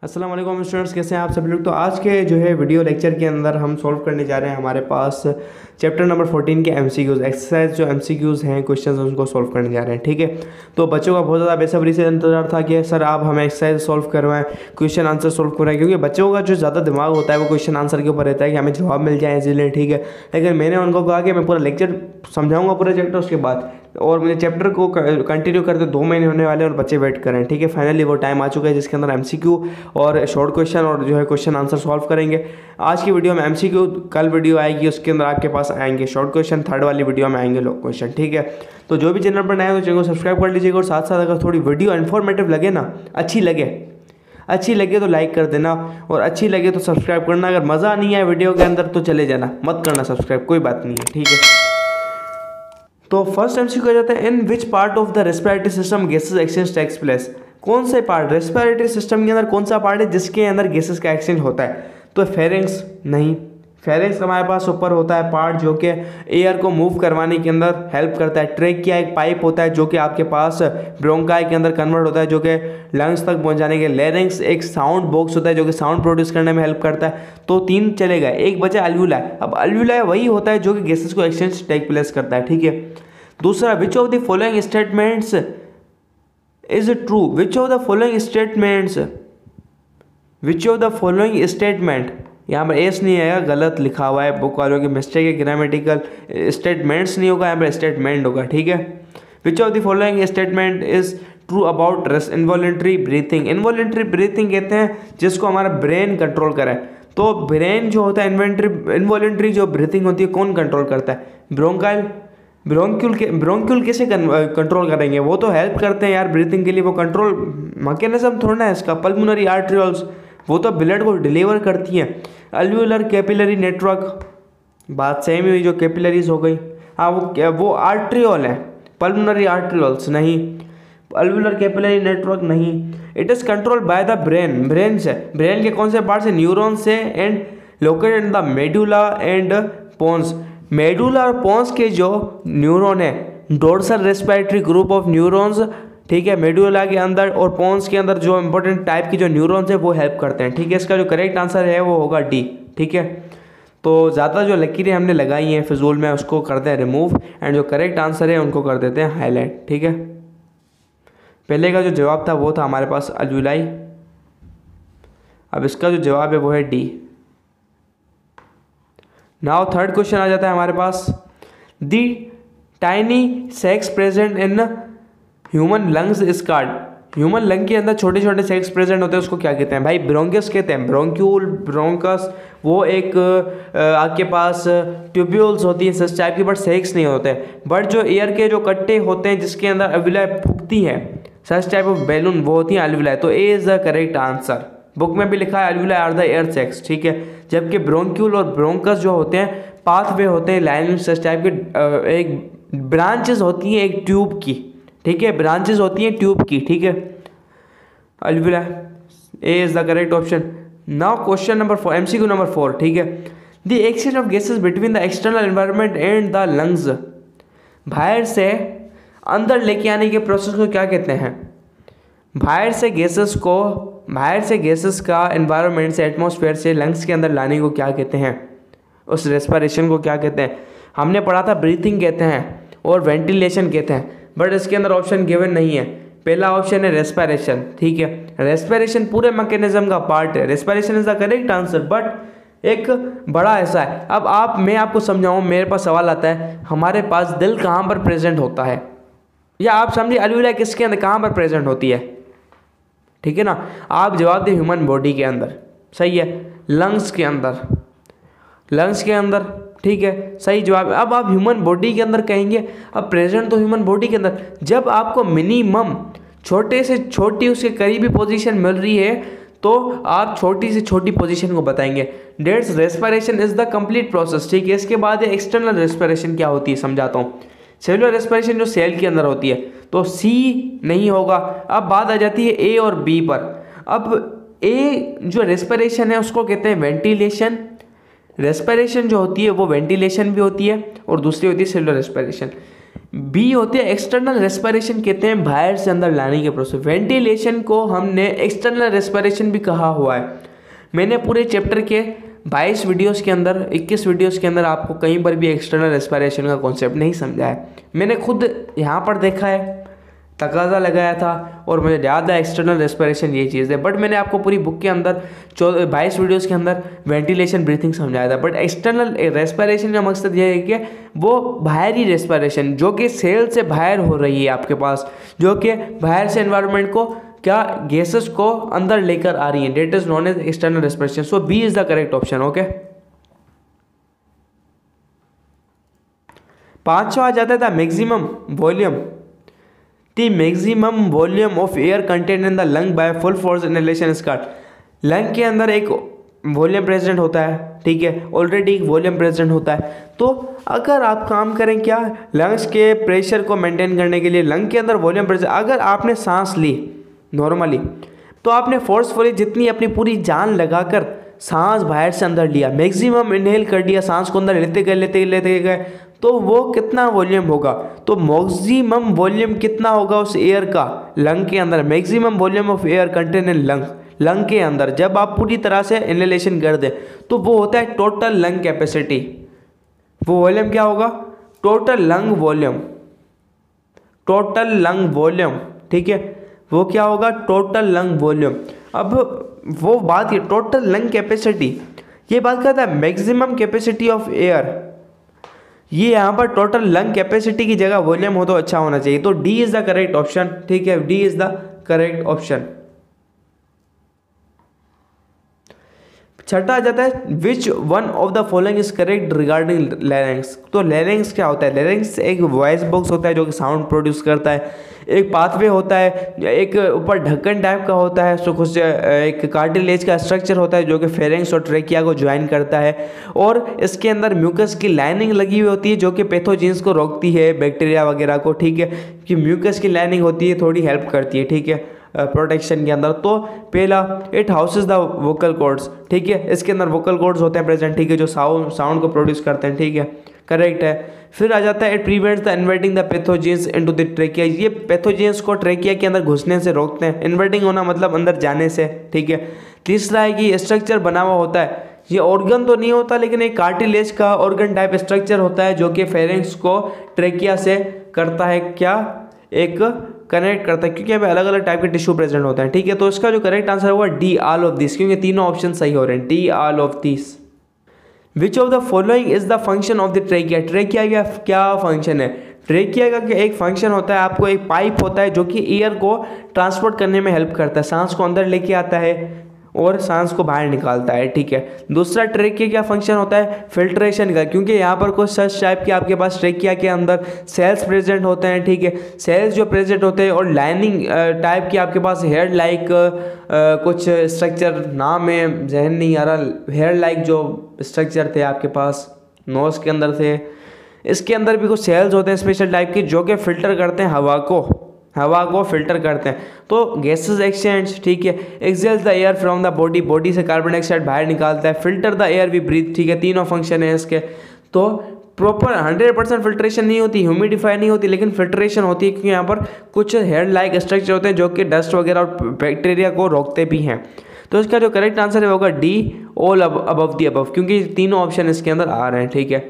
अस्सलाम वालेकुम स्टूडेंट्स, कैसे हैं आप सभी लोग। तो आज के जो है वीडियो लेक्चर के अंदर हम सॉल्व करने जा रहे हैं हमारे पास चैप्टर नंबर 14 के एमसीक्यूज एक्सरसाइज जो एमसीक्यूज हैं क्वेश्चंस उनको सॉल्व करने जा रहे हैं। ठीक है, तो बच्चों का बहुत ज़्यादा बेसब्री से इंतजार था कि सर आप हमें एक्सरसाइज सॉल्व करवाएं, क्वेश्चन आंसर सॉल्व करवाएं, क्योंकि बच्चों का जो ज़्यादा दिमाग होता है वो क्वेश्चन आंसर के ऊपर रहता है कि हमें जवाब मिल जाए इजीली। ठीक है, लेकिन मैंने उनको कहा कि मैं पूरा लेक्चर समझाऊंगा पूरे चैप्टर उसके बाद, और मुझे चैप्टर को कंटिन्यू करते 2 महीने होने वाले और बच्चे वेट करें। ठीक है, फाइनली वो टाइम आ चुका है जिसके अंदर एमसीक्यू और शॉर्ट क्वेश्चन और जो है क्वेश्चन आंसर सॉल्व करेंगे। आज की वीडियो में एमसीक्यू, कल वीडियो आएगी उसके अंदर आपके पास आएंगे शॉर्ट क्वेश्चन, थर्ड वाली वीडियो में आएंगे लॉन्ग क्वेश्चन। ठीक है, तो जो भी चैनल पर नए हो तो चैनल को सब्सक्राइब कर लीजिएगा, और साथ साथ अगर थोड़ी वीडियो इन्फॉर्मेटिव लगे ना, अच्छी लगे तो लाइक कर देना, और अच्छी लगे तो सब्सक्राइब करना। अगर मज़ा नहीं आए वीडियो के अंदर तो चले जाना, मत करना सब्सक्राइब, कोई बात नहीं है। ठीक है, तो फर्स्ट एमसीक्यू आ जाता है, in which part of the respiratory system gases exchange takes place. कौन से पार्ट रेस्पिरेटरी सिस्टम के अंदर कौन सा पार्ट है जिसके अंदर गैसेस का एक्सचेंज होता है? तो फेरिंग्स नहीं, फेरिंग्स हमारे पास ऊपर होता है पार्ट जो कि एयर को मूव करवाने के अंदर हेल्प करता है। ट्रेकिया एक पाइप होता है जो कि आपके पास ब्रोंकाई के अंदर कन्वर्ट होता है जो कि लंग्स तक पहुंचाने के। लैरिंक्स एक साउंड बॉक्स होता है जो कि साउंड प्रोड्यूस करने में हेल्प करता है। तो 3 चले गए, एक बचा अल्वुलाई। अब अल्वुलाई वही होता है जो कि गैसेस को एक्सचेंज टेक प्लेस करता है। ठीक है, दूसरा, विच of the following statements is true? Which of the following statement, यहाँ पर एस नहीं आएगा, गलत लिखा हुआ है, बुक वालों की मिस्टेक है, ग्रामेटिकल स्टेटमेंट्स नहीं होगा, यहाँ पर स्टेटमेंट होगा। ठीक है, which of the following statement is true about involuntary breathing? Involuntary breathing कहते हैं जिसको हमारा ब्रेन कंट्रोल करे। तो ब्रेन जो होता है, इनवॉलेंट्री जो ब्रीथिंग होती है कौन कंट्रोल करता है? ब्रोंक्यूल कैसे कंट्रोल करेंगे? वो तो हेल्प करते हैं यार ब्रीथिंग के लिए, वो कंट्रोल मैकेनिज्म थोड़ा है इसका। पल्मोनरी आर्टरियोल्स, वो तो ब्लड को डिलीवर करती हैं। अल्वुलर कैपिलरी नेटवर्क, बात सेम हुई, जो कैपिलरीज हो गई। हाँ, वो आर्ट्रियोल है, पल्मोनरी आर्टरियोल्स नहीं, अल्वुलर कैपिलरी नेटवर्क नहीं। It is control by the brain से। ब्रेन के कौन से पार्ट से? न्यूरॉन से, and located in the medulla and pons. Medulla और पोन्स के जो न्यूरॉन है, dorsal respiratory group of neurons, ठीक है, मेडुला के अंदर और पोन्स के अंदर जो इंपॉर्टेंट टाइप की जो न्यूरॉन्स है वो हेल्प करते हैं। ठीक है, इसका जो करेक्ट आंसर है वो होगा डी। ठीक है, तो ज़्यादा जो लकीरें हमने लगाई हैं फिजूल में उसको करते हैं रिमूव, एंड जो करेक्ट आंसर है उनको कर देते हैं हाईलाइट। ठीक है, पहले का जो जवाब था वो था हमारे पास अल्वुलाई, अब इसका जो जवाब है वो है डी। नाउ थर्ड क्वेश्चन आ जाता है हमारे पास, the tiny sacs present in human lungs is called. Human lung के अंदर छोटे छोटे सैक्स प्रेजेंट होते हैं, उसको क्या कहते हैं भाई? ब्रोंकस कहते हैं, ब्रोंक्यूल, ब्रोंकस। वो एक आपके पास ट्यूब्यूल्स होती हैं इस टाइप की, बट सैक्स नहीं होते। बट जो एयर के जो कट्टे होते हैं जिसके अंदर अल्वुलाई फूकती हैं, सच टाइप ऑफ बैलून, वो होती हैं अल्वुलाई। तो A is the correct answer. Book में भी लिखा है alveoli are the air sacs. ठीक है, जबकि ब्रोंक्यूल और ब्रोंकस जो होते हैं पाथवे होते हैं लाइन सच टाइप के, एक ब्रांचेस होती हैं एक ट्यूब की। ठीक है, ब्रांचेस होती हैं ट्यूब की। ठीक है, alveoli, A is the correct option. Now question number 4, MCQ number 4। ठीक है, the exchange of gases between the external environment and the lungs. बाहर से अंदर लेके आने के प्रोसेस को क्या कहते हैं? बाहर से गैसेस का एनवायरनमेंट से, एटमॉस्फेयर से लंग्स के अंदर लाने को क्या कहते हैं? उस रेस्पिरेशन को क्या कहते हैं? हमने पढ़ा था ब्रीथिंग कहते हैं और वेंटिलेशन कहते हैं, बट इसके अंदर ऑप्शन गिवन नहीं है। पहला ऑप्शन है रेस्पिरेशन। ठीक है, रेस्पिरेशन पूरे मैकेनिज्म का पार्ट है, respiration is the correct answer, but एक बड़ा ऐसा है। अब मैं आपको समझाऊं, मेरे पास सवाल आता है, हमारे पास दिल कहाँ पर प्रेजेंट होता है? या आप समझिए अल्वुलाई किसके अंदर, कहाँ पर प्रेजेंट होती है? ठीक है ना, आप जवाब दें ह्यूमन बॉडी के अंदर। सही है, लंग्स के अंदर। ठीक है, सही जवाब। अब आप ह्यूमन बॉडी के अंदर कहेंगे, अब प्रेजेंट तो ह्यूमन बॉडी के अंदर, जब आपको मिनिमम छोटे से छोटी उसके करीबी पोजीशन मिल रही है तो आप छोटी से छोटी पोजीशन को बताएंगे। That's respiration is the complete process. ठीक है, इसके बाद एक्सटर्नल रेस्पिरेशन क्या होती है समझाता हूँ। सेलुलर रेस्पिरेशन जो सेल के अंदर होती है, तो सी नहीं होगा। अब बात आ जाती है ए और बी पर। अब ए जो रेस्पिरेशन है उसको कहते हैं वेंटिलेशन। रेस्पिरेशन जो होती है वो वेंटिलेशन भी होती है, और दूसरी होती है सेलुलर रेस्पिरेशन। बी होती है एक्सटर्नल रेस्पिरेशन, कहते हैं बाहर से अंदर लाने के प्रोसेस। वेंटिलेशन को हमने एक्सटर्नल रेस्पिरेशन भी कहा हुआ है। मैंने पूरे चैप्टर के 22 वीडियोस के अंदर 21 वीडियोस के अंदर आपको कहीं पर भी एक्सटर्नल रेस्पिरेशन का कॉन्सेप्ट नहीं समझा है। मैंने खुद यहाँ पर देखा है, तकाजा लगाया था और मुझे याद है एक्सटर्नल रेस्पिरेशन ये चीज़ है। बट मैंने आपको पूरी बुक के अंदर 22 वीडियोस के अंदर वेंटिलेशन ब्रीथिंग समझाया था। बट एक्सटर्नल रेस्पिरेशन का मकसद ये है कि वो बाहरी रेस्पिरेशन जो कि सेल से बाहर हो रही है आपके पास, जो कि बाहर से एनवायरनमेंट को क्या गैसेस को अंदर लेकर आ रही है, that is known as external respiration. So B is the correct option. Okay, पांचवा आ जाता था maximum volume. The maximum volume of air contained in the lung by full force inhalation is called। Lung के अंदर एक volume present होता है, ठीक है, ऑलरेडी एक वॉल्यूम प्रेजेंट होता है। तो अगर आप काम करें क्या, लंग्स के प्रेशर को मेंटेन करने के लिए लंग के अंदर वॉल्यूम प्रेशर, अगर आपने सांस ली नॉर्मली तो आपने फोर्सफुली जितनी अपनी पूरी जान लगाकर सांस बाहर से अंदर लिया, मैक्सिमम इनहेल कर दिया, सांस को अंदर लेते गए तो वो कितना वॉल्यूम होगा, तो मैक्सिमम वॉल्यूम कितना होगा उस एयर का लंग के अंदर। Maximum volume of air contain in lung के अंदर जब आप पूरी तरह से इनहेलेशन कर दें तो वो होता है टोटल लंग कैपेसिटी। वो वॉल्यूम क्या होगा, total lung volume, total lung volume, ठीक है, वो क्या होगा, टोटल लंग वॉल्यूम। अब वो बात ये टोटल लंग कैपेसिटी, ये बात करता है मैक्सिमम कैपेसिटी ऑफ एयर, ये यहाँ पर टोटल लंग कैपेसिटी की जगह वॉल्यूम हो तो अच्छा होना चाहिए। तो D is the correct option, ठीक है, D is the correct option. छठा आ जाता है which one of the following is correct regarding larynx. तो लैरिंक्स क्या होता है, लैरिंक्स एक वॉइस बॉक्स होता है जो कि साउंड प्रोड्यूस करता है, एक पाथवे होता है, एक ऊपर ढक्कन टाइप का होता है, तो कुछ एक कार्टिलेज का स्ट्रक्चर होता है जो कि फेरेंक्स और ट्रेकिया को ज्वाइन करता है, और इसके अंदर म्यूकस की लाइनिंग लगी हुई होती है जो कि पैथोजेंस को रोकती है, बैक्टीरिया वगैरह को, ठीक है, कि म्यूकस की लाइनिंग होती है, थोड़ी हेल्प करती है, ठीक है, प्रोटेक्शन के अंदर। तो पहला it houses the vocal cords, ठीक है, इसके अंदर वोकल कॉर्ड्स होते हैं प्रेजेंट, ठीक है, जो साउंड को प्रोड्यूस करते हैं, ठीक है, करेक्ट है। फिर आ जाता है it prevents the inverting the pathogens into the trachea, ये पैथोजेंस को ट्रेकिया के अंदर घुसने से रोकते हैं, इन्वर्टिंग होना मतलब अंदर जाने से, ठीक है। तीसरा है कि स्ट्रक्चर बना हुआ होता है, ये ऑर्गन तो नहीं होता लेकिन एक कार्टिलेज का ऑर्गन टाइप स्ट्रक्चर होता है जो कि फेरेंक्स को ट्रेकिया से करता है, क्या, एक कनेक्ट करता है, क्योंकि यहाँ पे अलग अलग टाइप के टिश्यू प्रेजेंट होते हैं, ठीक है। तो इसका जो करेक्ट आंसर होगा डी ऑल ऑफ दिस, क्योंकि तीनों ऑप्शन सही हो रहे हैं, D all of this. Which of the following is the function of the trachea, trachea का क्या फंक्शन है, ट्रेकिया का एक फंक्शन होता है, आपको एक पाइप होता है जो कि एयर को ट्रांसपोर्ट करने में हेल्प करता है, सांस को अंदर लेके आता है और सांस को बाहर निकालता है, ठीक है। दूसरा ट्रेकिया क्या फंक्शन होता है, फिल्ट्रेशन का, क्योंकि यहाँ पर कुछ सच टाइप के आपके पास ट्रेकिया के अंदर सेल्स प्रेजेंट होते हैं, ठीक है, सेल्स जो प्रेजेंट होते हैं और लाइनिंग टाइप के आपके पास हेयर लाइक कुछ स्ट्रक्चर, नाम में जहन नहीं आ रहा, हेयर लाइक जो स्ट्रक्चर थे आपके पास नोज के अंदर थे, इसके अंदर भी कुछ सेल्स होते हैं स्पेशल टाइप के जो कि फिल्टर करते हैं हवा को फिल्टर करते हैं। तो गैसेस एक्सचेंज, ठीक है, exhales the air from the body, body से कार्बन डाइऑक्साइड बाहर निकालता है, filter the air we breathe, ठीक है, तीनों फंक्शन है इसके। तो प्रॉपर 100% फिल्ट्रेशन नहीं होती, ह्यूमिडिफाई नहीं होती, लेकिन फिल्ट्रेशन होती है क्योंकि यहाँ पर कुछ हेयर लाइक स्ट्रक्चर होते हैं जो कि डस्ट वगैरह और बैक्टीरिया को रोकते भी हैं। तो इसका जो करेक्ट आंसर है होगा D all above the above, क्योंकि तीनों ऑप्शन इसके अंदर आ रहे हैं, ठीक है।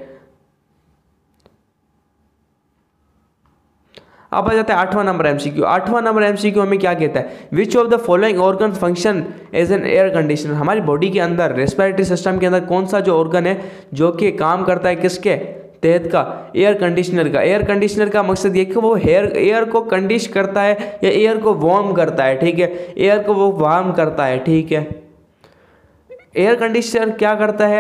अब आ जाता है 8वां नंबर एमसीक्यू। 8वां नंबर एमसीक्यू हमें क्या कहता है, which of the following organ function as an air conditioner, हमारी बॉडी के अंदर रेस्पिरेटरी सिस्टम के अंदर कौन सा जो ऑर्गन है जो कि काम करता है किसके तहत का, एयर कंडीशनर का। एयर कंडीशनर का मकसद ये कि वो एयर को कंडीश करता है या एयर को वार्म करता है, ठीक है, एयर को वो वार्म करता है, ठीक है। एयर कंडीशनर क्या करता है,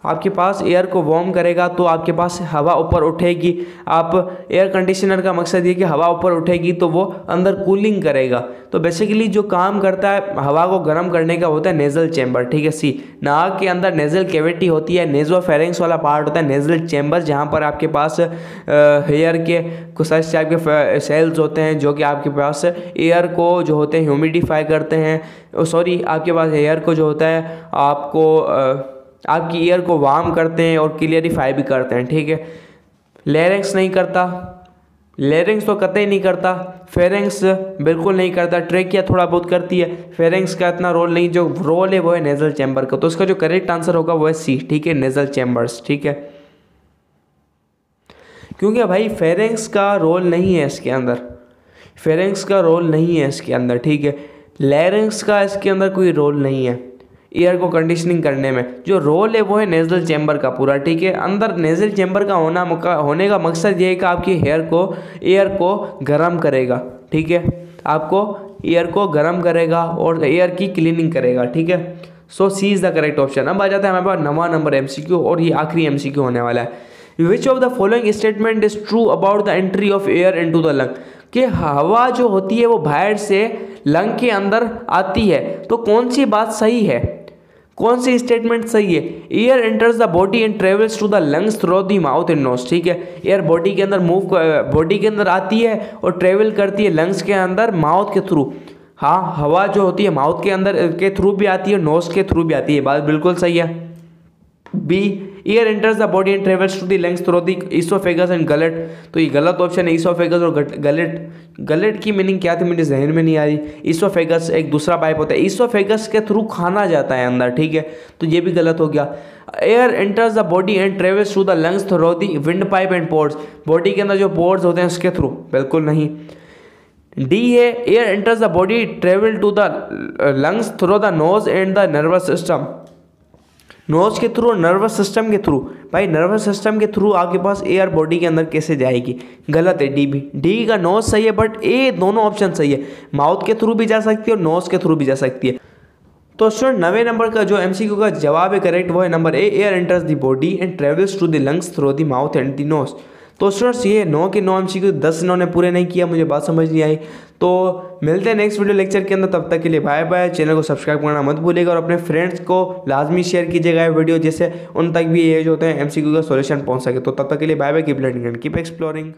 आपके पास एयर को वार्म करेगा तो आपके पास हवा ऊपर उठेगी। आप एयर कंडीशनर का मकसद ये कि हवा ऊपर उठेगी तो वो अंदर कूलिंग करेगा। तो बेसिकली जो काम करता है हवा को गर्म करने का होता है नेजल चैम्बर, ठीक है। सी, नाक के अंदर नेजल कैविटी होती है, नेजोफेरेंक्स वाला पार्ट होता है नेजल चैम्बर, जहाँ पर आपके पास हेयर के कुछ इस टाइप के सेल्स होते हैं जो कि आपके पास एयर को जो होते हैं ह्यूमिडिफाई करते हैं, सॉरी आपके पास एयर को जो होता है आपकी एयर को वार्म करते हैं और क्लियरिफाई भी करते हैं, ठीक है। लैरिंक्स नहीं करता, लेरिंग्स तो कतई नहीं करता, फेरेंक्स बिल्कुल नहीं करता, ट्रेकिया थोड़ा बहुत करती है, फेरेंक्स का इतना रोल नहीं, जो रोल है वो है नेजल चैम्बर का। तो इसका जो करेक्ट आंसर होगा वो है सी, ठीक है, नेजल चैम्बर्स, ठीक है। क्योंकि भाई फेरेंक्स का रोल नहीं है इसके अंदर, फेरेंक्स का रोल नहीं है इसके अंदर, ठीक है। लैरिंग्स का इसके अंदर कोई रोल नहीं है एयर को कंडीशनिंग करने में, जो रोल है वो है नेजल चैम्बर का पूरा, ठीक है। अंदर नेजल चैम्बर का होने का मकसद ये है कि आपकी एयर को गर्म करेगा, ठीक है, आपको एयर को गर्म करेगा और एयर की क्लीनिंग करेगा, ठीक है। सो सी इज़ द करेक्ट ऑप्शन। अब आ जाता है हमारे पास 9वां नंबर MCQ, और ये आखिरी MCQ होने वाला है। Which of the following statement is true about the entry of air into the lung, कि हवा जो होती है वो बाहर से लंग के अंदर आती है, तो कौन सी बात सही है, कौन सी स्टेटमेंट सही है? Air enters the body and travels to the lungs through the mouth and nose, ठीक है। एयर बॉडी के अंदर बॉडी के अंदर आती है और ट्रेवल करती है लंग्स के अंदर माउथ के थ्रू। हाँ, हवा जो होती है माउथ के अंदर के थ्रू भी आती है, नोज के थ्रू भी आती है, बात बिल्कुल सही है। B, air enters the body and travels to the lungs through the oesophagus and gullet, तो ये गलत ऑप्शन है। ईसोफेगस और गलेट की मीनिंग क्या थी मेरे जहन में नहीं आ रही। ईसोफेगस एक दूसरा पाइप होता है, ईसोफेगस के थ्रू खाना जाता है अंदर, ठीक है, तो ये भी गलत हो गया। Air enters the body and travels to the lungs through the windpipe and pores, body के अंदर जो पोर्स होते हैं उसके थ्रू, बिल्कुल नहीं। डी है, air enters the body travel to the lungs through the nose and the nervous system, nose के थ्रू, नर्वस सिस्टम के थ्रू। भाई नर्वस सिस्टम के थ्रू आपके पास एयर बॉडी के अंदर कैसे जाएगी? गलत है, डी भी। डी का नोज सही है, बट ए दोनों ऑप्शन सही है, माउथ के थ्रू भी जा सकती है और नोज के थ्रू भी जा सकती है। तो स्टूडेंट 9वें नंबर का जो MCQ का जवाब है करेक्ट, वो है number A, air enters the body and travels to the lungs through the mouth and the nose. तो स्टूडेंट्स ये 9 के 9 MCQ 10 इन्होंने पूरे नहीं किया, मुझे बात समझ नहीं आई। तो मिलते हैं नेक्स्ट वीडियो लेक्चर के अंदर, तब तक के लिए बाय बाय। चैनल को सब्सक्राइब करना मत भूलिएगा और अपने फ्रेंड्स को लाजमी शेयर कीजिएगा वीडियो, जिससे उन तक भी ये जो होते हैं MCQ का सॉल्यूशन पहुंच सके। तो तब तक के लिए bye bye, keep learning and keep exploring.